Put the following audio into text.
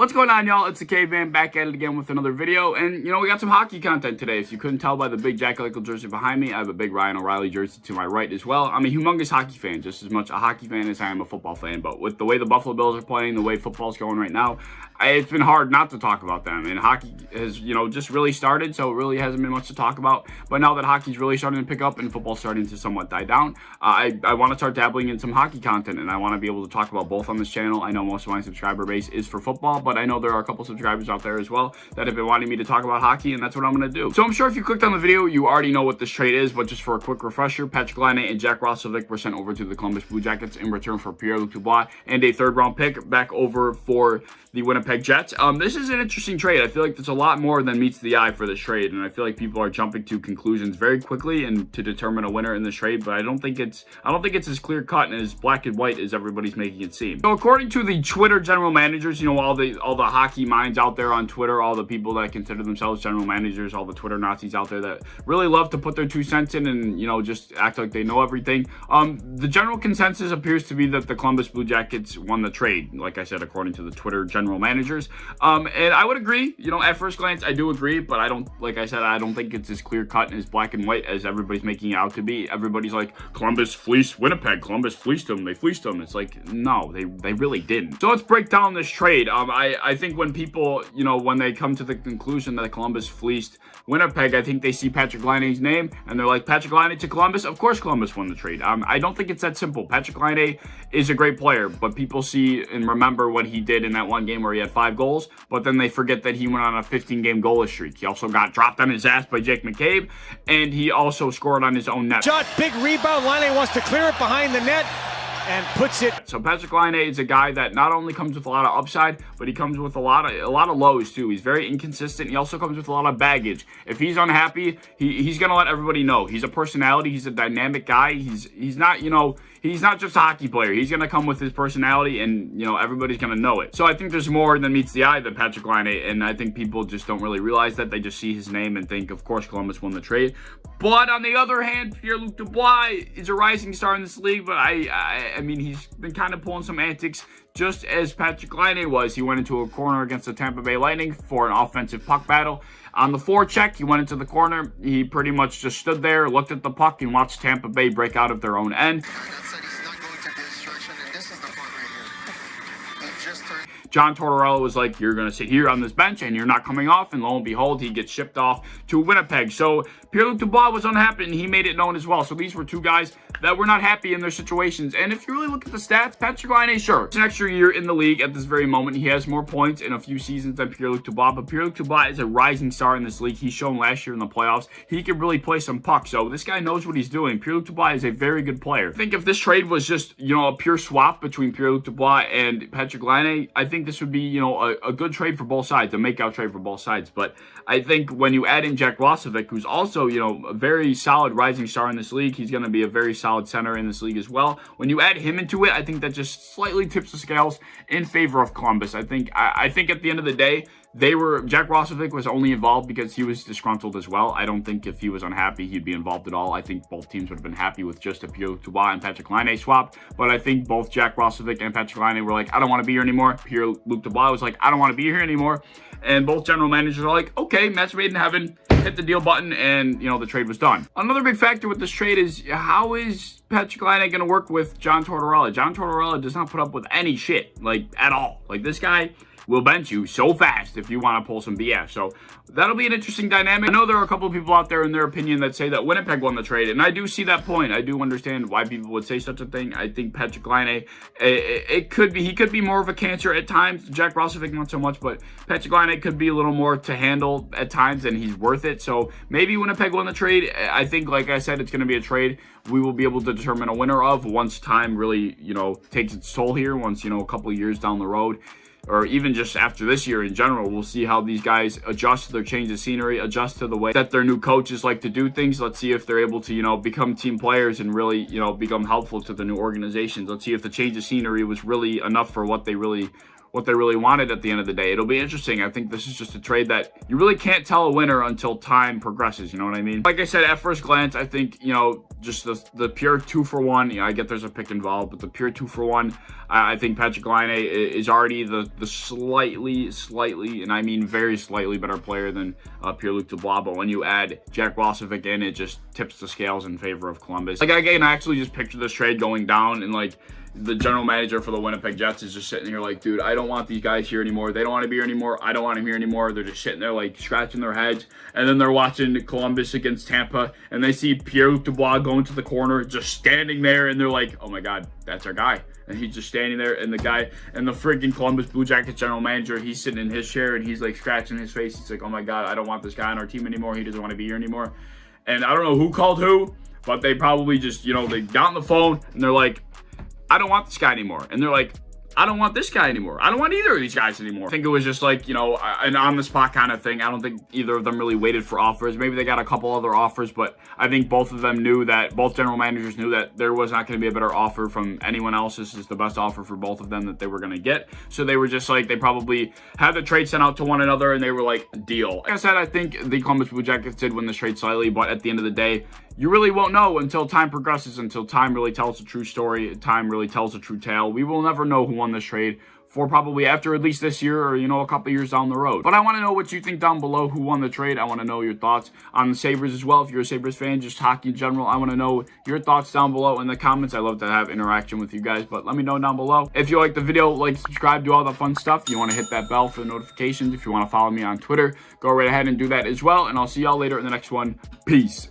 What's going on, y'all? It's the Caveman back at it again with another video. And, we got some hockey content today. If you couldn't tell by the big Jack Eichel jersey behind me, I have a big Ryan O'Reilly jersey to my right as well. I'm a humongous hockey fan, just as much a hockey fan as I am a football fan. But with the way the Buffalo Bills are playing, the way football's going right now, it's been hard not to talk about them. And hockey has, just really started, so it really hasn't been much to talk about. But now that hockey's really starting to pick up and football's starting to somewhat die down, I want to start dabbling in some hockey content. And I want to be able to talk about both on this channel. I know most of my subscriber base is for football, but I know there are a couple subscribers out there as well that have been wanting me to talk about hockey, and that's what I'm going to do. So I'm sure if you clicked on the video, you already know what this trade is, but just for a quick refresher, Patrik Laine and Jack Roslovic were sent over to the Columbus Blue Jackets in return for PierreLuc Dubois and a third-round pick back over for the Winnipeg Jets. This is an interesting trade. I feel like there's a lot more than meets the eye for this trade, and I feel like people are jumping to conclusions very quickly and to determine a winner in this trade, but I don't think it's as clear-cut and as black and white as everybody's making it seem. So according to the Twitter general managers, all the hockey minds out there on Twitter, all the people that consider themselves general managers, all the Twitter Nazis out there that really love to put their 2 cents in and, just act like they know everything. The general consensus appears to be that the Columbus Blue Jackets won the trade, like I said, according to the Twitter general managers. And I would agree, at first glance, I do agree, but I don't think it's as clear cut and as black and white as everybody's making it out to be. Everybody's like, Columbus fleeced Winnipeg, Columbus fleeced them, they fleeced them. It's like, no, they really didn't. So let's break down this trade. I think when people, when they come to the conclusion that Columbus fleeced Winnipeg, I think they see Patrik Laine's name and they're like, Patrik Laine to Columbus? Of course Columbus won the trade. I don't think it's that simple. Patrik Laine is a great player, but people see and remember what he did in that one game where he had 5 goals, but then they forget that he went on a 15-game goalless streak. He also got dropped on his ass by Jake McCabe, and he also scored on his own net. Shot, big rebound. Laine wants to clear it behind the net and puts it. So Patrik Laine is a guy that not only comes with a lot of upside, but he comes with a lot of lows too. He's very inconsistent. He also comes with a lot of baggage. If he's unhappy, he's gonna let everybody know. He's a personality. He's a dynamic guy. He's not he's not just a hockey player. He's gonna come with his personality, and everybody's gonna know it. So I think there's more than meets the eye than Patrik Laine, and I think people just don't really realize that. They just see his name and think, of course, Columbus won the trade. But on the other hand, PierreLuc Dubois is a rising star in this league, but I mean, he's been kind of pulling some antics just as Patrik Laine was. He went into a corner against the Tampa Bay Lightning for an offensive puck battle. On the forecheck, he went into the corner. He pretty much just stood there, looked at the puck, and watched Tampa Bay break out of their own end. John Tortorella was like, you're going to sit here on this bench and you're not coming off. And lo and behold, he gets shipped off to Winnipeg. So PierreLuc Dubois was unhappy, and he made it known as well. So these were 2 guys that were not happy in their situations. And if you really look at the stats, Patrik Laine, sure, it's an extra year in the league at this very moment. He has more points in a few seasons than PierreLuc Dubois, but PierreLuc Dubois is a rising star in this league. He's shown last year in the playoffs he can really play some puck. So this guy knows what he's doing. PierreLuc Dubois is a very good player. I think if this trade was just, a pure swap between PierreLuc Dubois and Patrik Laine, I think this would be, a good trade for both sides, a make-out trade for both sides. But I think when you add in Jack Roslovic, who's also, a very solid rising star in this league, he's going to be a very solid center in this league as well. When you add him into it, I think that just slightly tips the scales in favor of Columbus. I think at the end of the day, Jack Roslovic was only involved because he was disgruntled as well. I don't think if he was unhappy, he'd be involved at all. I think both teams would have been happy with just a PierreLuc Dubois and Patrik Laine swap. But I think both Jack Roslovic and Patrik Laine were like, I don't want to be here anymore. PierreLuc Dubois was like, I don't want to be here anymore. And both general managers are like, okay, match made in heaven. Hit the deal button, and the trade was done. Another big factor with this trade is, how is Patrik Laine going to work with John Tortorella? John Tortorella does not put up with any shit, at all. This guy will bench you so fast if you want to pull some BS. So that'll be an interesting dynamic. I know there are a couple of people out there in their opinion that say that Winnipeg won the trade, and I do see that point. I do understand why people would say such a thing. I think Patrik Laine, he could be more of a cancer at times. Jack Roslovic not so much, but Patrik Laine could be a little more to handle at times, and he's worth it. So maybe Winnipeg won the trade. I think, like I said, it's going to be a trade we will be able to determine a winner of once time really, takes its toll here, once, a couple of years down the road. Or even just after this year in general, we'll see how these guys adjust to their change of scenery, adjust to the way that their new coaches like to do things. Let's see if they're able to, become team players and really, become helpful to the new organizations. Let's see if the change of scenery was really enough for what they really what they really wanted at the end of the day. It'll be interesting. I think this is just a trade that you really can't tell a winner until time progresses. You know what I mean? Like I said, at first glance, I think, you know, just the pure 2-for-1, you know, I get there's a pick involved, but the pure 2-for-1, I think Patrik Laine is already the slightly, and I mean very slightly better player than PierreLuc Dubois. But when you add Jack Roslovic in, it just tips the scales in favor of Columbus. Like, again, I actually just picture this trade going down, and like, the general manager for the Winnipeg Jets is just sitting here like, dude, I don't want these guys here anymore. They don't want to be here anymore. I don't want them here anymore. They're just sitting there like scratching their heads. And then they're watching Columbus against Tampa, and they see PierreLuc Dubois going to the corner, just standing there, and they're like, oh my God, that's our guy. And he's just standing there, and the guy, and the freaking Columbus Blue Jackets general manager, he's sitting in his chair, and he's like scratching his face. He's like, oh my God, I don't want this guy on our team anymore. He doesn't want to be here anymore. And I don't know who called who, but they probably just, you know, they got on the phone, and they're like, I don't want this guy anymore. And they're like, I don't want this guy anymore. I don't want either of these guys anymore. I think it was just like, you know, an on-the-spot kind of thing. I don't think either of them really waited for offers. Maybe they got a couple other offers, but I think both of them knew that, both general managers knew that there was not going to be a better offer from anyone else. This is the best offer for both of them that they were going to get. So they were just like, they probably had the trade sent out to one another, and they were like, deal. Like I said, I think the Columbus Blue Jackets did win this trade slightly, but at the end of the day, you really won't know until time progresses, until time really tells the true story, time really tells the true tale. We will never know who won this trade for probably after at least this year, or, you know, a couple years down the road. But I want to know what you think down below, who won the trade. I want to know your thoughts on the Sabres as well. If you're a Sabres fan, just hockey in general, I want to know your thoughts down below in the comments. I love to have interaction with you guys, but let me know down below. If you like the video, like, subscribe, do all the fun stuff. You want to hit that bell for the notifications. If you want to follow me on Twitter, go right ahead and do that as well. And I'll see y'all later in the next one. Peace.